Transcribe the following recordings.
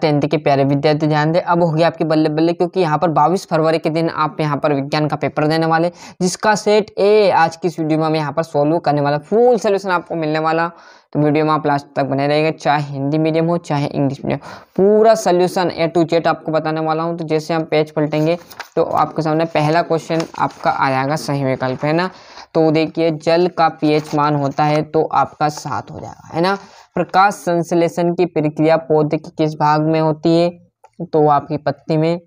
10th के प्यारे विद्यार्थी ध्यान दें, अब हो गया आपकी बल्ले बल्ले, क्योंकि यहाँ पर 22 फरवरी के दिन आप यहाँ पर विज्ञान का पेपर देने वाले, जिसका सेट ए आज की इस वीडियो में हम यहाँ पर सोल्व करने वाला, फुल सोल्यूशन आपको मिलने वाला। तो वीडियो में आप लास्ट तक बने रहेंगे, चाहे हिंदी मीडियम हो चाहे इंग्लिश मीडियम, पूरा सोल्यूशन ए टू जेड आपको बताने वाला हूँ। तो जैसे हम पेज पलटेंगे तो आपके सामने पहला क्वेश्चन आपका आ जाएगा सही विकल्प, है ना। तो देखिए, जल का पीएच मान होता है तो आपका 7 हो जाएगा, है ना। प्रकाश संश्लेषण की प्रक्रिया पौधे के किस भाग में होती है, तो आपकी पत्ती में।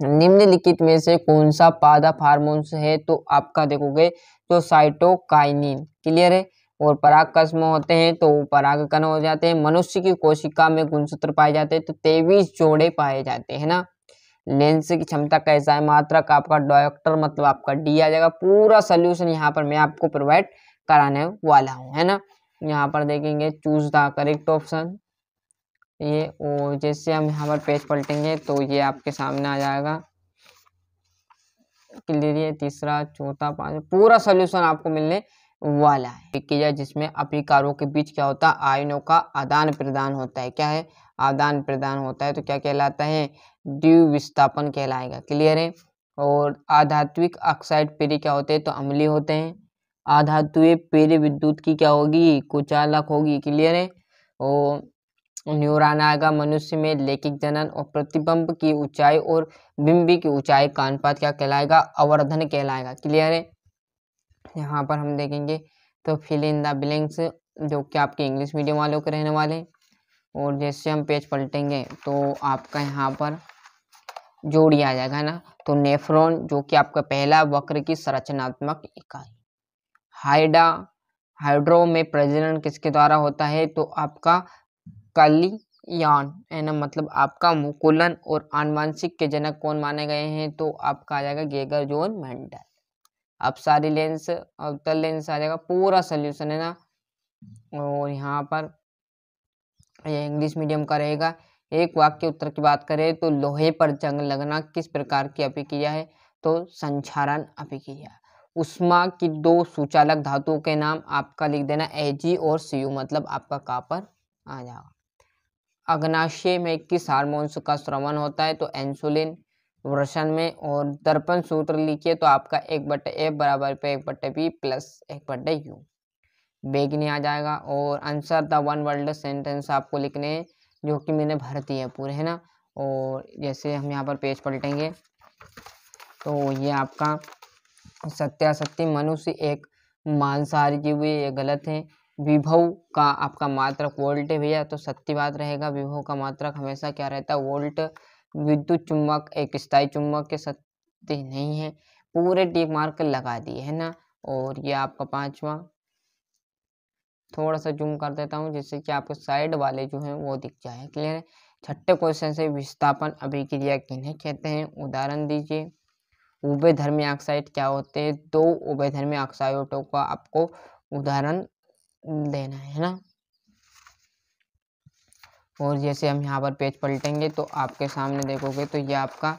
निम्नलिखित में से कौन सा पादप हार्मोन्स है, तो आपका देखोगे तो साइटोकाइनिन, क्लियर है। और परागकस्म होते हैं तो परागकण हो जाते हैं। मनुष्य की कोशिका में गुणसूत्र पाए जाते हैं तो 23 जोड़े पाए जाते हैं ना। लेंस की क्षमता कैसा है, मात्रक आपका डायोप्टर मतलब आपका डी आ जाएगा। पूरा सोल्यूशन यहाँ पर मैं आपको प्रोवाइड कराने वाला हूँ, है ना। यहाँ पर देखेंगे चूज द करेक्ट ऑप्शन ये, और जैसे हम यहाँ पर पेज पलटेंगे तो ये आपके सामने आ जाएगा क्लियर। ये तीसरा चौथा पांचवा पूरा सोल्यूशन आपको मिलने वाला है। क्रिया जिसमें अभिकारों के बीच क्या होता है, आयनों का आदान प्रदान होता है। क्या है, आदान प्रदान होता है, तो क्या कहलाता है, द्विविस्थापन कहलाएगा, क्लियर है। और अधात्विक ऑक्साइड पेरी क्या होते हैं, तो अम्लीय होते हैं। अधात्वीय पेरी विद्युत की क्या होगी, कुचालक होगी, क्लियर है। और न्यूरॉन आएगा मनुष्य में लैंगिक जनन, और प्रतिबिंब की ऊंचाई और बिंब की ऊंचाई का अनुपात क्या कहलाएगा, अवर्धन कहलाएगा, क्लियर है। यहाँ पर हम देखेंगे तो फिल इन द ब्लैंक्स, जो कि आपके इंग्लिश मीडियम वालों के रहने वाले। और जैसे हम पेज पलटेंगे तो आपका यहाँ पर जोड़ी आ जाएगा ना। तो नेफ्रॉन जो कि आपका पहला वक्र की संरचनात्मक इकाई। हाइड्रो में प्रजनन किसके द्वारा होता है, तो आपका कलियान, है ना, मतलब आपका मुकुलन। और आनुवांशिक के जनक कौन माने गए हैं, तो आपका आ जाएगा गेगर जोन मेंडल। अब सारी लेंस अवतल लेंस आ जाएगा, पूरा सोल्यूशन, है ना। और यहाँ पर ये इंग्लिश मीडियम का रहेगा। एक वाक्य उत्तर की बात करें तो लोहे पर जंग लगना किस प्रकार की अभिक्रिया है, तो संक्षारण अभिक्रिया। उष्मा की दो सुचालक धातुओं के नाम आपका लिख देना Ag और Cu, मतलब आपका कॉपर आ जाएगा। अग्नाशय में किस हार्मोन्स का स्रवण होता है, तो इंसुलिन। वृषण में। और दर्पण सूत्र लिखिए तो आपका 1/F बराबर पे 1/B प्लस 1/U। बेगनी आ जाएगा। और answer the one world sentence आपको लिखने हैं, जो कि मैंने भर दिए है पूरे, है ना। और जैसे हम यहाँ पर पेज पलटेंगे तो ये आपका सत्यासत्य, मनुष्य एक मांसाहारी जीव है, ये गलत है। विभव का आपका मात्रक वोल्ट है भैया, तो सत्य बात रहेगा। विभव का मात्रक हमेशा क्या रहता है, वोल्ट। विद्युत चुम्बक एक स्थायी चुम्बक के, सत्य नहीं है। पूरे टिक मार्क लगा दिए, है ना। और ये आपका पांचवा, थोड़ा सा जूम कर देता हूँ जिससे कि आपको साइड वाले जो हैं वो दिख जाए, क्लियर है। छठे क्वेश्चन से विस्थापन अभिक्रिया किन्हें कहते हैं, उदाहरण दीजिए। उभयधर्मी ऑक्साइड क्या होते हैं, दो उभयधर्मी ऑक्साइडों का आपको उदाहरण देना है ना। और जैसे हम यहाँ पर पेज पलटेंगे तो आपके सामने देखोगे तो ये आपका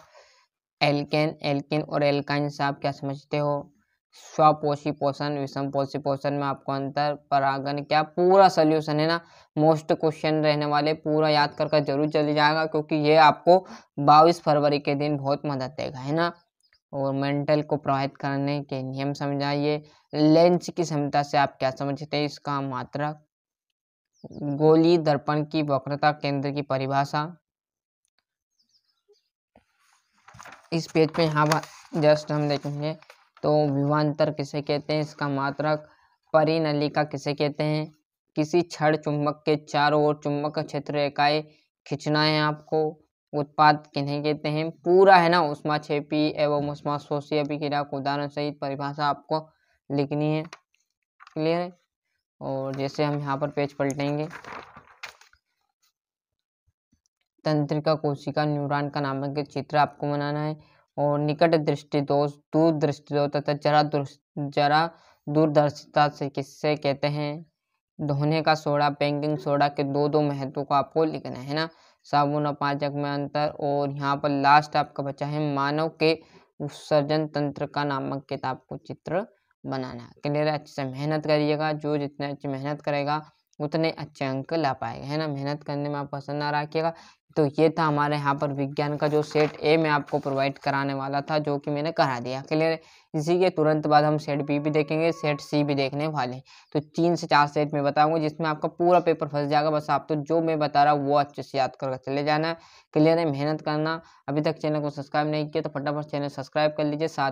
एल्केन और एल्काइन से आप क्या समझते हो, स्वपोषी पोषण विषम पोषी पोषण में आपको अंतर, परागण क्या, पूरा सोल्यूशन, है ना। मोस्ट क्वेश्चन रहने वाले, पूरा याद कर जरूर चली जाएगा, क्योंकि ये आपको 22 फरवरी के दिन बहुत मदद देगा, है ना। और मेंटल को प्रभावित करने के नियम समझाइए। लेंस की क्षमता से आप क्या समझते हैं, इसका मात्रक। गोली दर्पण की वक्रता केंद्र की परिभाषा। इस पेज पे यहाँ जस्ट हम देखेंगे तो विभवांतर किसे कहते हैं, इसका मात्रक। परिनलिका किसे कहते हैं, किसी छड़ चुंबक के चारों ओर चुंबक क्षेत्र इकाई खींचना है आपको। उत्पाद किन्हें कहते हैं, पूरा, है ना। ऊष्माक्षेपी एवं ऊष्माशोषी अभिक्रिया को उदाहरण सहित परिभाषा आपको लिखनी है, क्लियर है। और जैसे हम यहाँ पर पेज पलटेंगे, तंत्रिका कोशिका न्यूरॉन का नामांकित चित्र आपको बनाना है। और निकट दृष्टि दोष, दूर दृष्टि दोष तथा जरा दूरदर्शिता से किससे कहते हैं, धोने का सोडा, बेकिंग सोडा के दो महत्वों को आपको लिखना है ना। साबुन और पाचक में अंतर। और यहाँ पर लास्ट आपका बचा है मानव के उत्सर्जन तंत्र का नामांकित आपको चित्र बनाना है, क्लियर है। अच्छे से मेहनत करिएगा, जो जितने अच्छी मेहनत करेगा उतने अच्छे अंक ला पाएगा, है ना। मेहनत करने में आप पसंद ना रखिएगा। तो ये था हमारे यहाँ पर विज्ञान का जो सेट ए मैं आपको प्रोवाइड कराने वाला था, जो कि मैंने करा दिया। क्लियर है। इसी के तुरंत बाद हम सेट बी भी देखेंगे, सेट सी भी देखने वाले हैं। तो 3 से 4 सेट में बताऊंगा, जिसमें आपका पूरा पेपर फंस जाएगा। बस आप तो जो मैं बता रहा हूँ वो अच्छे से याद करके चले जाना है। क्लियर है। मेहनत करना। अभी तक चैनल को सब्सक्राइब नहीं किया तो फटाफट चैनल सब्सक्राइब कर लीजिए। साथ